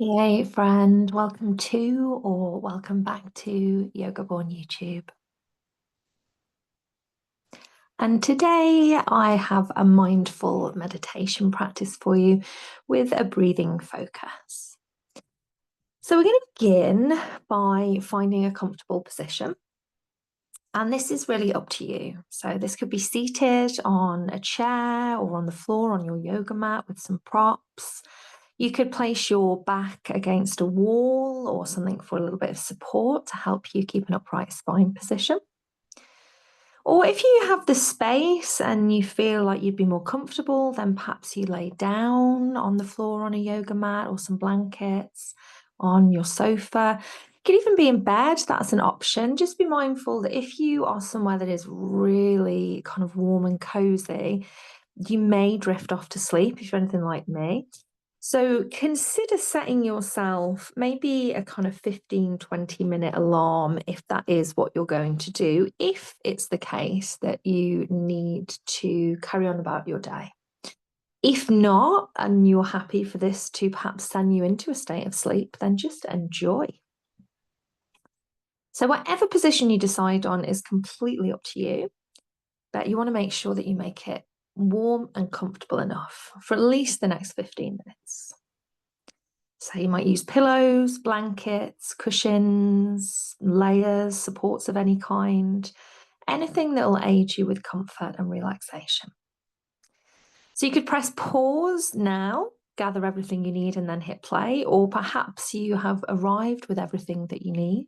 Hey friend, welcome to or welcome back to Yoga Borne YouTube. And today I have a mindful meditation practice for you with a breathing focus. So we're going to begin by finding a comfortable position. And this is really up to you. So this could be seated on a chair or on the floor on your yoga mat with some props. You could place your back against a wall or something for a little bit of support to help you keep an upright spine position. Or if you have the space and you feel like you'd be more comfortable, then perhaps you lay down on the floor on a yoga mat or some blankets on your sofa. You could even be in bed, that's an option. Just be mindful that if you are somewhere that is really kind of warm and cozy, you may drift off to sleep if you're anything like me. So consider setting yourself maybe a kind of 15-20 minute alarm if that is what you're going to do, if it's the case that you need to carry on about your day. If not, and you're happy for this to perhaps send you into a state of sleep, then just enjoy. So whatever position you decide on is completely up to you, but you want to make sure that you make it warm and comfortable enough for at least the next 15 minutes. So you might use pillows, blankets, cushions, layers, supports of any kind, anything that will aid you with comfort and relaxation. So you could press pause now, gather everything you need, and then hit play, or perhaps you have arrived with everything that you need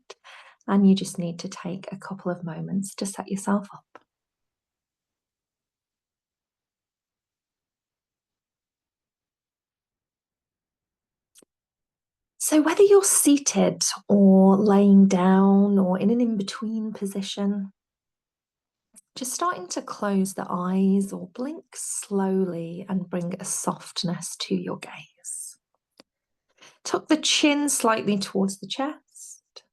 and you just need to take a couple of moments to set yourself up. So whether you're seated or laying down or in an in-between position, just starting to close the eyes or blink slowly and bring a softness to your gaze. Tuck the chin slightly towards the chest.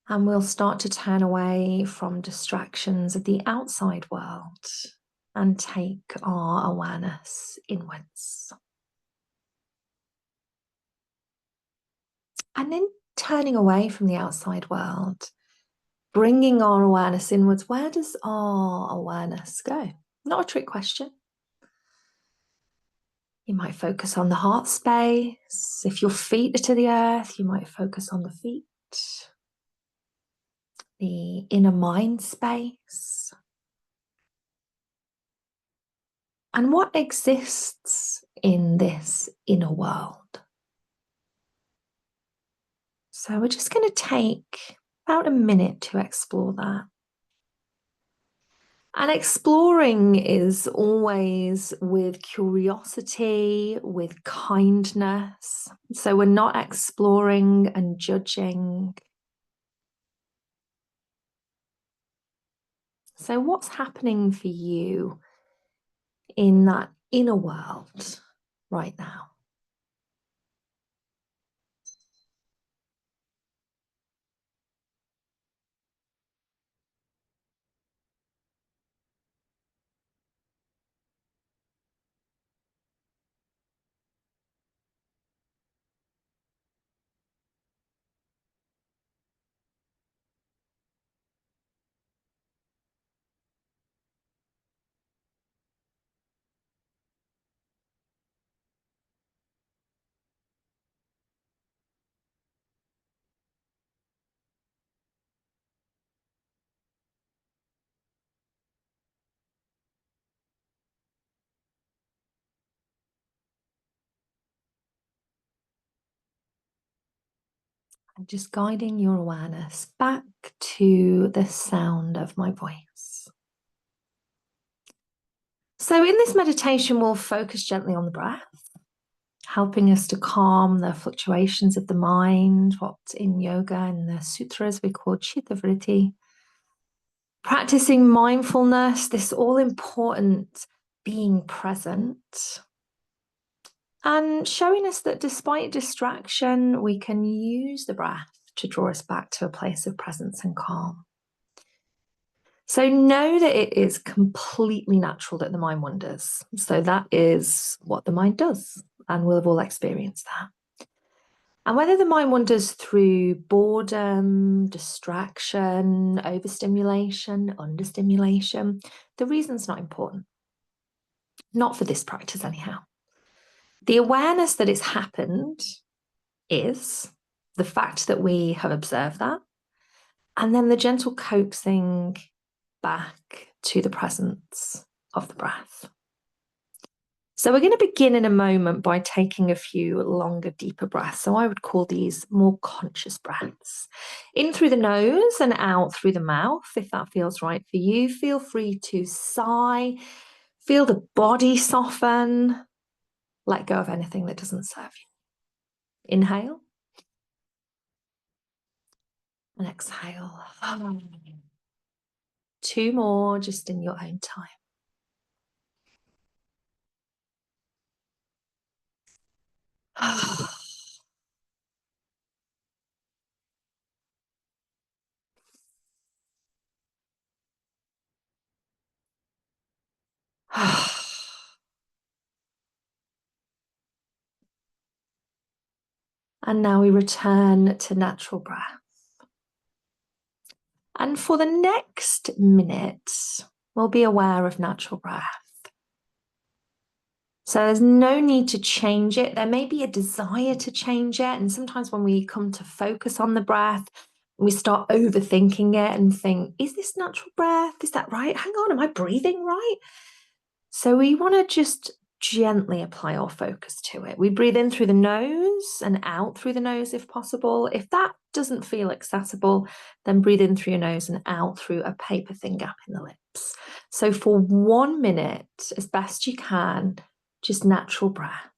And we'll start to turn away from distractions of the outside world and take our awareness inwards. And in turning away from the outside world, bringing our awareness inwards, where does our awareness go? Not a trick question. You might focus on the heart space. If your feet are to the earth, you might focus on the feet, the inner mind space. And what exists in this inner world? So we're just going to take about a minute to explore that. And exploring is always with curiosity, with kindness. So we're not exploring and judging. So what's happening for you in that inner world right now? And just guiding your awareness back to the sound of my voice. So in this meditation, we'll focus gently on the breath, helping us to calm the fluctuations of the mind, what in yoga and the sutras we call chitta-vritti. Practicing mindfulness, this all-important being present, and showing us that despite distraction, we can use the breath to draw us back to a place of presence and calm. So know that it is completely natural that the mind wanders. So that is what the mind does. and we'll have all experienced that. And whether the mind wanders through boredom, distraction, overstimulation, understimulation, the reason's not important. Not for this practice, anyhow. The awareness that it's happened is the fact that we have observed that, and then the gentle coaxing back to the presence of the breath. So we're going to begin in a moment by taking a few longer, deeper breaths. So I would call these more conscious breaths. In through the nose and out through the mouth, if that feels right for you. Feel free to sigh, feel the body soften, let go of anything that doesn't serve you. Inhale and exhale. 2 more just in your own time. And now we return to natural breath. And for the next minute, we'll be aware of natural breath. So there's no need to change it. There may be a desire to change it. And sometimes when we come to focus on the breath, we start overthinking it and think, is this natural breath? Is that right? Hang on, am I breathing right? So we want to just gently apply our focus to it. We breathe in through the nose and out through the nose if possible. If that doesn't feel accessible, then breathe in through your nose and out through a paper thin gap in the lips. So for 1 minute, as best you can, just natural breath.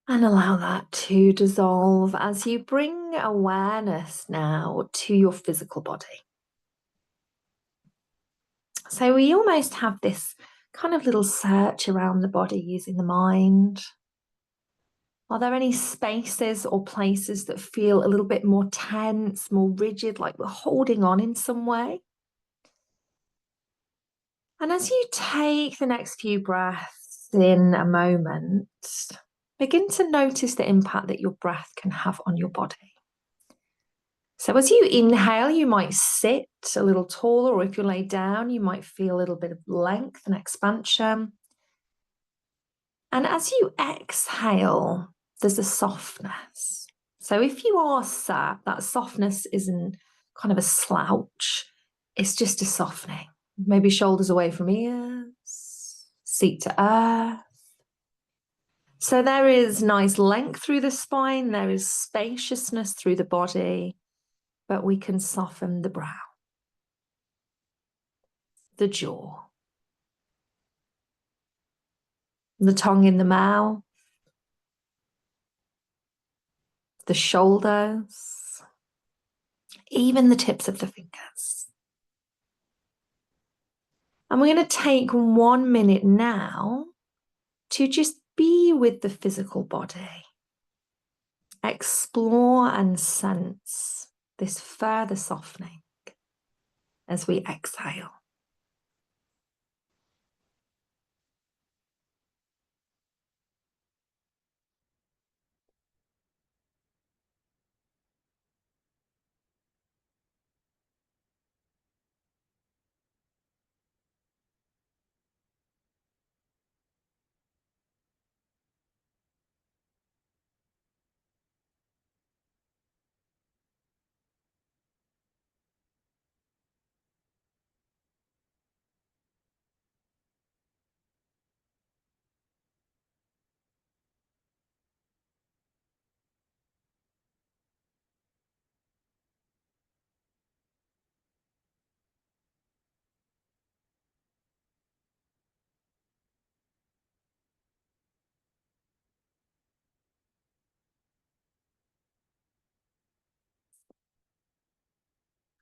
And allow that to dissolve as you bring awareness now to your physical body. So we almost have this kind of little search around the body using the mind. Are there any spaces or places that feel a little bit more tense, more rigid, like we're holding on in some way? And as you take the next few breaths in a moment, begin to notice the impact that your breath can have on your body. So as you inhale, you might sit a little taller, or if you lay down, you might feel a little bit of length and expansion. And as you exhale, there's a softness. So if you are sat, that softness isn't kind of a slouch, it's just a softening. Maybe shoulders away from ears, seat to earth. So there is nice length through the spine, there is spaciousness through the body, but we can soften the brow, the jaw, the tongue in the mouth, the shoulders, even the tips of the fingers. And we're going to take 1 minute now to just be with the physical body. Explore and sense this further softening as we exhale.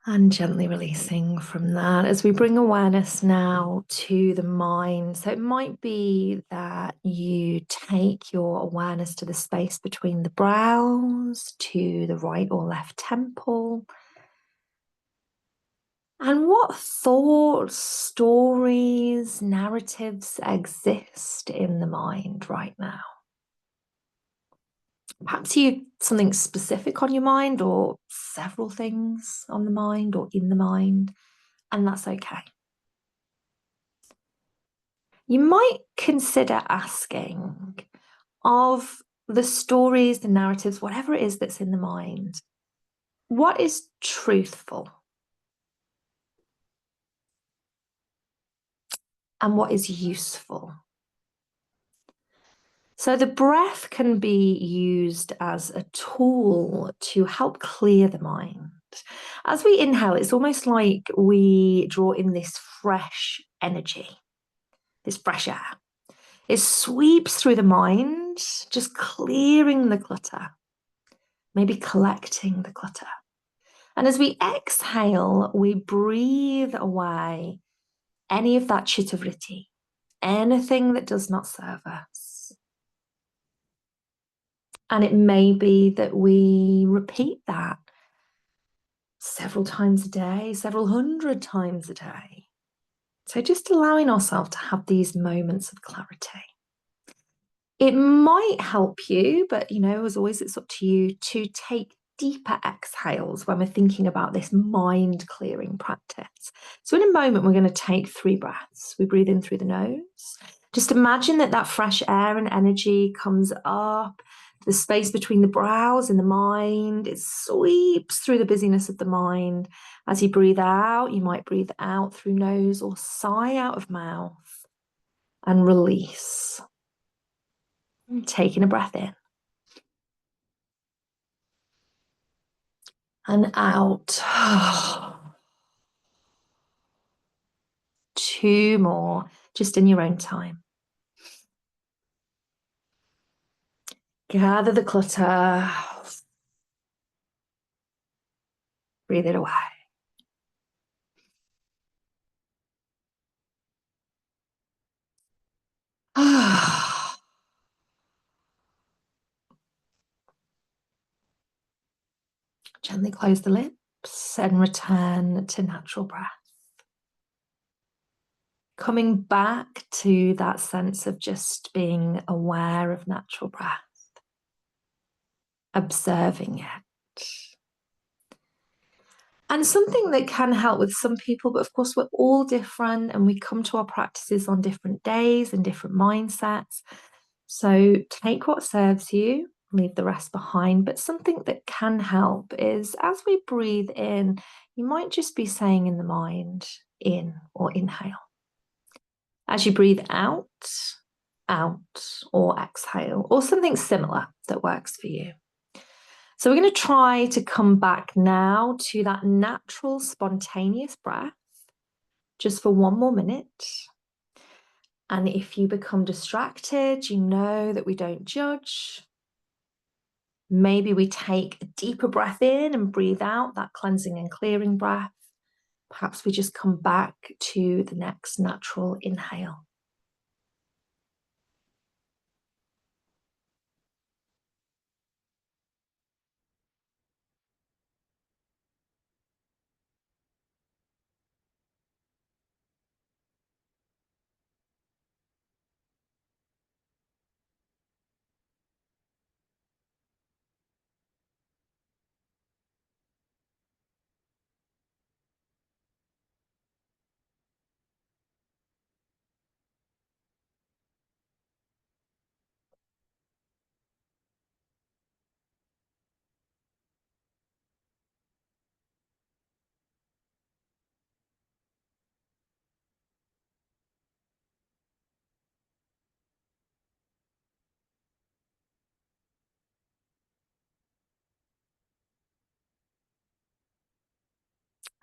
And gently releasing from that as we bring awareness now to the mind. So it might be that you take your awareness to the space between the brows, to the right or left temple. And what thoughts, stories, narratives exist in the mind right now? Perhaps you something specific on your mind, or several things on the mind or in the mind, and that's okay. You might consider asking of the stories, the narratives, whatever it is that's in the mind, what is truthful and what is useful? So the breath can be used as a tool to help clear the mind. As we inhale, it's almost like we draw in this fresh energy, this fresh air. It sweeps through the mind, just clearing the clutter, maybe collecting the clutter. And as we exhale, we breathe away any of that chittavritti, anything that does not serve us. And it may be that we repeat that several times a day, several hundred times a day. So just allowing ourselves to have these moments of clarity. It might help you, but as always, it's up to you to take deeper exhales when we're thinking about this mind clearing practice. So, in a moment, we're going to take 3 breaths. We breathe in through the nose. Just imagine that fresh air and energy comes up, the space between the brows and the mind. It sweeps through the busyness of the mind. As you breathe out, you might breathe out through nose or sigh out of mouth and release. Taking a breath in and out. 2 more, just in your own time. Gather the clutter, breathe it away. Gently close the lips and return to natural breath. Coming back to that sense of just being aware of natural breath, observing it. And something that can help with some people, but of course, we're all different and we come to our practices on different days and different mindsets. So take what serves you, leave the rest behind. But something that can help is as we breathe in, you might just be saying in the mind, in or inhale. As you breathe out, out or exhale, or something similar that works for you. So we're going to try to come back now to that natural, spontaneous breath, just for 1 more minute. And if you become distracted, you know that we don't judge. Maybe we take a deeper breath in and breathe out, that cleansing and clearing breath. Perhaps we just come back to the next natural inhale.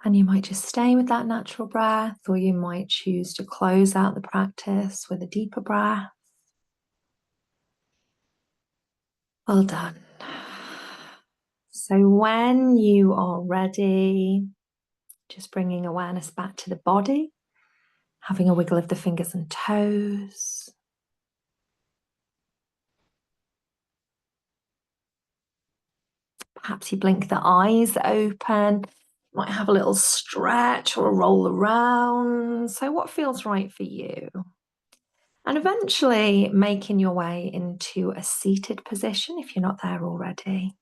And you might just stay with that natural breath, or you might choose to close out the practice with a deeper breath. Well done. So when you are ready, Just bringing awareness back to the body, having a wiggle of the fingers and toes. Perhaps you blink the eyes open, might have a little stretch or a roll around. So what feels right for you? And eventually making your way into a seated position if you're not there already.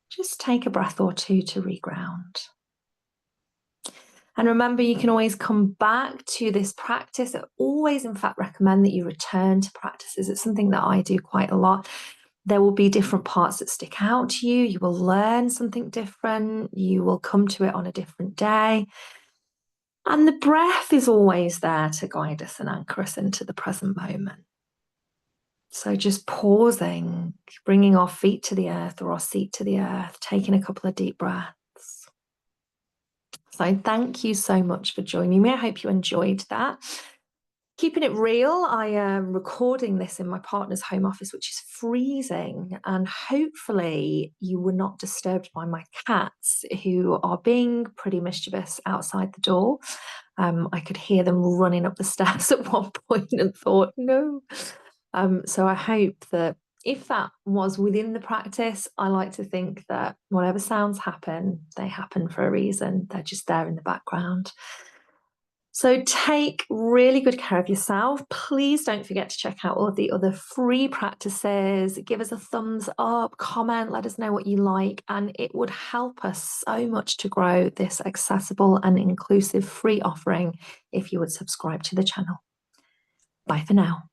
Just take a breath or two to reground. And remember, you can always come back to this practice. I always, in fact, recommend that you return to practices. It's something that I do quite a lot. There will be different parts that stick out to you. You will learn something different. You will come to it on a different day. And the breath is always there to guide us and anchor us into the present moment. So just pausing, bringing our feet to the earth or our seat to the earth, taking a couple of deep breaths. So thank you so much for joining me. I hope you enjoyed that. Keeping it real, I am recording this in my partner's home office, which is freezing, and hopefully you were not disturbed by my cats, who are being pretty mischievous outside the door. I could hear them running up the stairs at one point and thought, no. So I hope that if that was within the practice, I like to think that whatever sounds happen, they happen for a reason. They're just there in the background. So take really good care of yourself. Please don't forget to check out all of the other free practices. Give us a thumbs up, comment, let us know what you like, and it would help us so much to grow this accessible and inclusive free offering if you would subscribe to the channel. Bye for now.